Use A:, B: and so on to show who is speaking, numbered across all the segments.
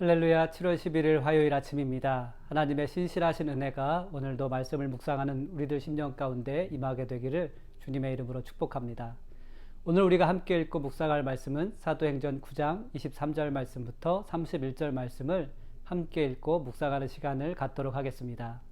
A: 할렐루야. 7월 11일 화요일 아침입니다. 하나님의 신실하신 은혜가 오늘도 말씀을 묵상하는 우리들 심령 가운데 임하게 되기를 주님의 이름으로 축복합니다. 오늘 우리가 함께 읽고 묵상할 말씀은 사도행전 9장 23절 말씀부터 31절 말씀을 함께 읽고 묵상하는 시간을 갖도록 하겠습니다.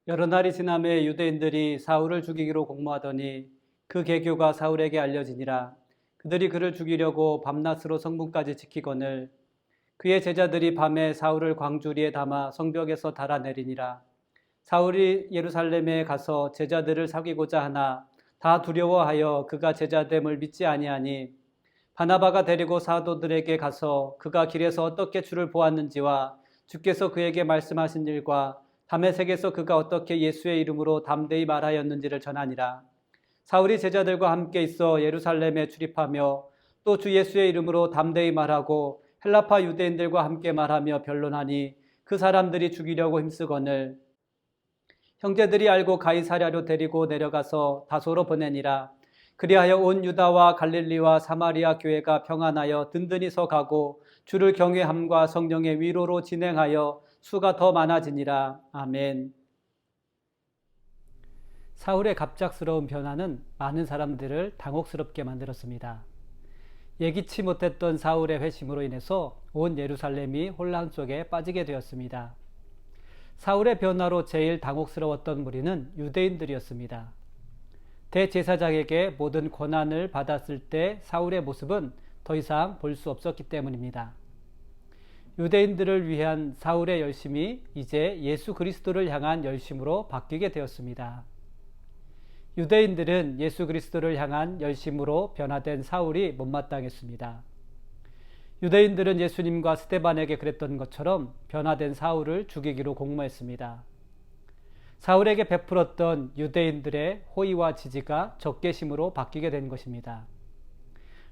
A: 여러 날이 지남에 유대인들이 사울을 죽이기로 공모하더니 그 계교가 사울에게 알려지니라. 그들이 그를 죽이려고 밤낮으로 성문까지 지키거늘 그의 제자들이 밤에 사울을 광주리에 담아 성벽에서 달아내리니라. 사울이 예루살렘에 가서 제자들을 사귀고자 하나 다 두려워하여 그가 제자됨을 믿지 아니하니 바나바가 데리고 사도들에게 가서 그가 길에서 어떻게 주를 보았는지와 주께서 그에게 말씀하신 일과 다메섹에서 그가 어떻게 예수의 이름으로 담대히 말하였는지를 전하니라. 사울이 제자들과 함께 있어 예루살렘에 출입하며 또 주 예수의 이름으로 담대히 말하고 헬라파 유대인들과 함께 말하며 변론하니 그 사람들이 죽이려고 힘쓰거늘 형제들이 알고 가이사랴로 데리고 내려가서 다소로 보내니라. 그리하여 온 유다와 갈릴리와 사마리아 교회가 평안하여 든든히 서가고 주를 경외함과 성령의 위로로 진행하여 수가 더 많아지니라. 아멘. 사울의 갑작스러운 변화는 많은 사람들을 당혹스럽게 만들었습니다. 예기치 못했던 사울의 회심으로 인해서 온 예루살렘이 혼란 속에 빠지게 되었습니다. 사울의 변화로 제일 당혹스러웠던 무리는 유대인들이었습니다. 대제사장에게 모든 권한을 받았을 때 사울의 모습은 더 이상 볼 수 없었기 때문입니다. 유대인들을 위한 사울의 열심이 이제 예수 그리스도를 향한 열심으로 바뀌게 되었습니다. 유대인들은 예수 그리스도를 향한 열심으로 변화된 사울이 못마땅했습니다. 유대인들은 예수님과 스데반에게 그랬던 것처럼 변화된 사울을 죽이기로 공모했습니다. 사울에게 베풀었던 유대인들의 호의와 지지가 적개심으로 바뀌게 된 것입니다.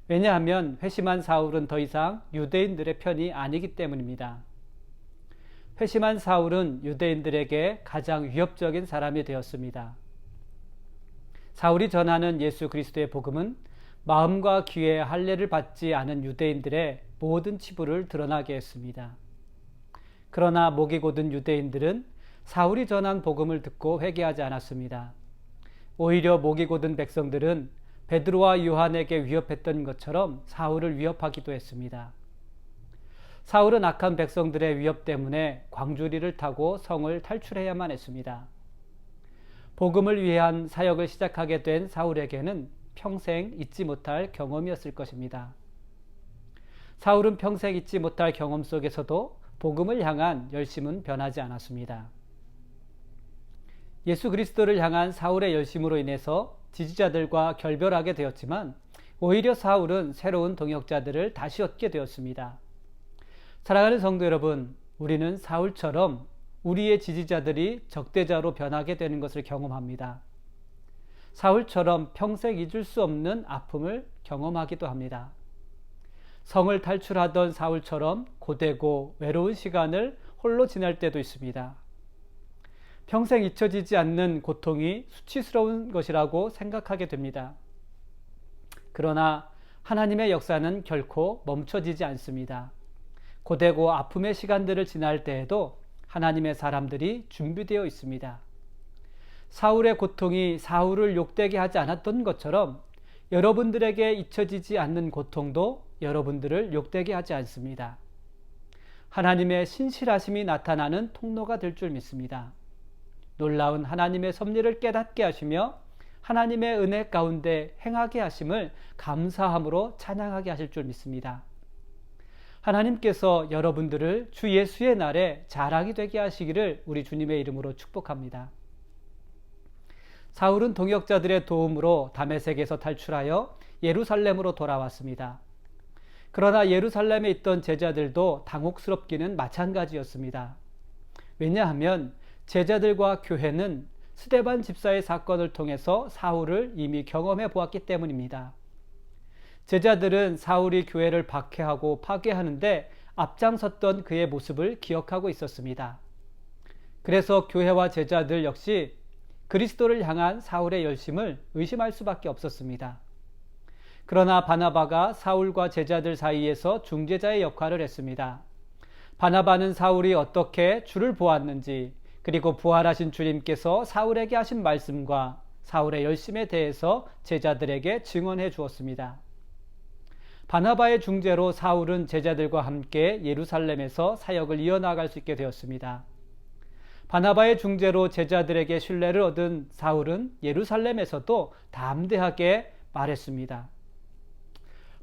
A: 왜냐하면 회심한 사울은 더 이상 유대인들의 편이 아니기 때문입니다. 회심한 사울은 유대인들에게 가장 위협적인 사람이 되었습니다. 사울이 전하는 예수 그리스도의 복음은 마음과 귀에 할례를 받지 않은 유대인들의 모든 치부를 드러나게 했습니다. 그러나 목이 곧은 유대인들은 사울이 전한 복음을 듣고 회개하지 않았습니다. 오히려 목이 곧은 백성들은 베드로와 요한에게 위협했던 것처럼 사울을 위협하기도 했습니다. 사울은 악한 백성들의 위협 때문에 광주리를 타고 성을 탈출해야만 했습니다. 복음을 위한 사역을 시작하게 된 사울에게는 평생 잊지 못할 경험이었을 것입니다. 사울은 평생 잊지 못할 경험 속에서도 복음을 향한 열심은 변하지 않았습니다. 예수 그리스도를 향한 사울의 열심으로 인해서 지지자들과 결별하게 되었지만 오히려 사울은 새로운 동역자들을 다시 얻게 되었습니다. 사랑하는 성도 여러분, 우리는 사울처럼 우리의 지지자들이 적대자로 변하게 되는 것을 경험합니다. 사울처럼 평생 잊을 수 없는 아픔을 경험하기도 합니다. 성을 탈출하던 사울처럼 고되고 외로운 시간을 홀로 지낼 때도 있습니다. 평생 잊혀지지 않는 고통이 수치스러운 것이라고 생각하게 됩니다. 그러나 하나님의 역사는 결코 멈춰지지 않습니다. 고되고 아픔의 시간들을 지날 때에도 하나님의 사람들이 준비되어 있습니다. 사울의 고통이 사울을 욕되게 하지 않았던 것처럼 여러분들에게 잊혀지지 않는 고통도 여러분들을 욕되게 하지 않습니다. 하나님의 신실하심이 나타나는 통로가 될 줄 믿습니다. 놀라운 하나님의 섭리를 깨닫게 하시며 하나님의 은혜 가운데 행하게 하심을 감사함으로 찬양하게 하실 줄 믿습니다. 하나님께서 여러분들을 주 예수의 날에 자랑이 되게 하시기를 우리 주님의 이름으로 축복합니다. 사울은 동역자들의 도움으로 다메섹에서 탈출하여 예루살렘으로 돌아왔습니다. 그러나 예루살렘에 있던 제자들도 당혹스럽기는 마찬가지였습니다. 왜냐하면 제자들과 교회는 스데반 집사의 사건을 통해서 사울을 이미 경험해 보았기 때문입니다. 제자들은 사울이 교회를 박해하고 파괴하는데 앞장섰던 그의 모습을 기억하고 있었습니다. 그래서 교회와 제자들 역시 그리스도를 향한 사울의 열심을 의심할 수밖에 없었습니다. 그러나 바나바가 사울과 제자들 사이에서 중재자의 역할을 했습니다. 바나바는 사울이 어떻게 주를 보았는지, 그리고 부활하신 주님께서 사울에게 하신 말씀과 사울의 열심에 대해서 제자들에게 증언해 주었습니다. 바나바의 중재로 사울은 제자들과 함께 예루살렘에서 사역을 이어나갈 수 있게 되었습니다. 바나바의 중재로 제자들에게 신뢰를 얻은 사울은 예루살렘에서도 담대하게 말했습니다.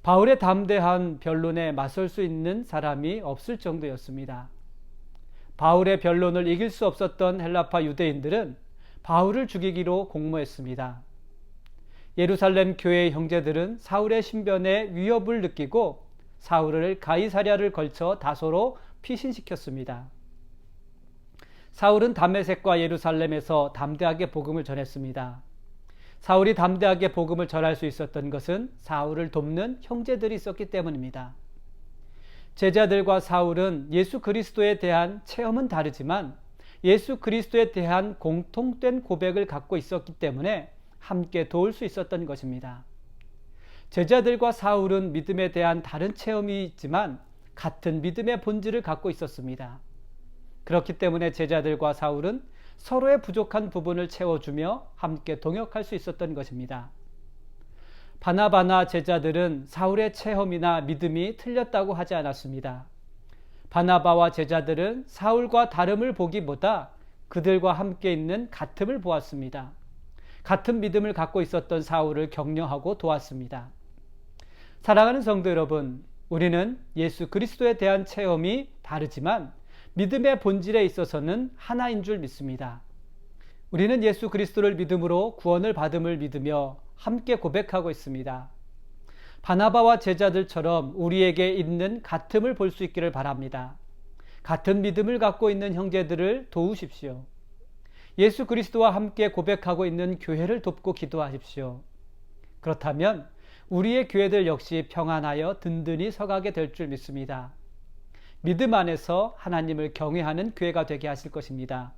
A: 바울의 담대한 변론에 맞설 수 있는 사람이 없을 정도였습니다. 바울의 변론을 이길 수 없었던 헬라파 유대인들은 바울을 죽이기로 공모했습니다. 예루살렘 교회의 형제들은 사울의 신변에 위협을 느끼고 사울을 가이사랴를 걸쳐 다소로 피신시켰습니다. 사울은 다메섹과 예루살렘에서 담대하게 복음을 전했습니다. 사울이 담대하게 복음을 전할 수 있었던 것은 사울을 돕는 형제들이 있었기 때문입니다. 제자들과 사울은 예수 그리스도에 대한 체험은 다르지만 예수 그리스도에 대한 공통된 고백을 갖고 있었기 때문에 함께 도울 수 있었던 것입니다. 제자들과 사울은 믿음에 대한 다른 체험이 있지만 같은 믿음의 본질을 갖고 있었습니다. 그렇기 때문에 제자들과 사울은 서로의 부족한 부분을 채워주며 함께 동역할 수 있었던 것입니다. 바나바나 제자들은 사울의 체험이나 믿음이 틀렸다고 하지 않았습니다. 바나바와 제자들은 사울과 다름을 보기보다 그들과 함께 있는 같음을 보았습니다. 같은 믿음을 갖고 있었던 사울을 격려하고 도왔습니다. 사랑하는 성도 여러분, 우리는 예수 그리스도에 대한 체험이 다르지만 믿음의 본질에 있어서는 하나인 줄 믿습니다. 우리는 예수 그리스도를 믿음으로 구원을 받음을 믿으며 함께 고백하고 있습니다. 바나바와 제자들처럼 우리에게 있는 같음을 볼 수 있기를 바랍니다. 같은 믿음을 갖고 있는 형제들을 도우십시오. 예수 그리스도와 함께 고백하고 있는 교회를 돕고 기도하십시오. 그렇다면 우리의 교회들 역시 평안하여 든든히 서가게 될 줄 믿습니다. 믿음 안에서 하나님을 경외하는 교회가 되게 하실 것입니다.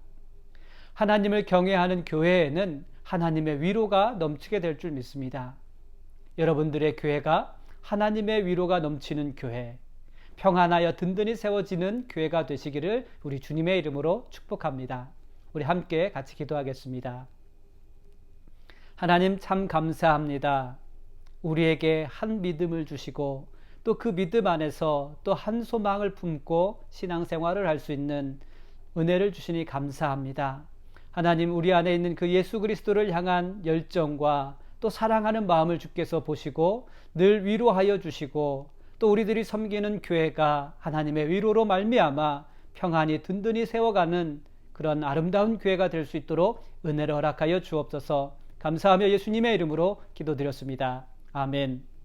A: 하나님을 경외하는 교회에는 하나님의 위로가 넘치게 될 줄 믿습니다. 여러분들의 교회가 하나님의 위로가 넘치는 교회, 평안하여 든든히 세워지는 교회가 되시기를 우리 주님의 이름으로 축복합니다. 우리 함께 같이 기도하겠습니다. 하나님 참 감사합니다. 우리에게 한 믿음을 주시고 또 그 믿음 안에서 또 한 소망을 품고 신앙생활을 할 수 있는 은혜를 주시니 감사합니다. 하나님, 우리 안에 있는 그 예수 그리스도를 향한 열정과 또 사랑하는 마음을 주께서 보시고 늘 위로하여 주시고 또 우리들이 섬기는 교회가 하나님의 위로로 말미암아 평안히 든든히 세워가는 그런 아름다운 교회가 될 수 있도록 은혜를 허락하여 주옵소서. 감사하며 예수님의 이름으로 기도드렸습니다. 아멘.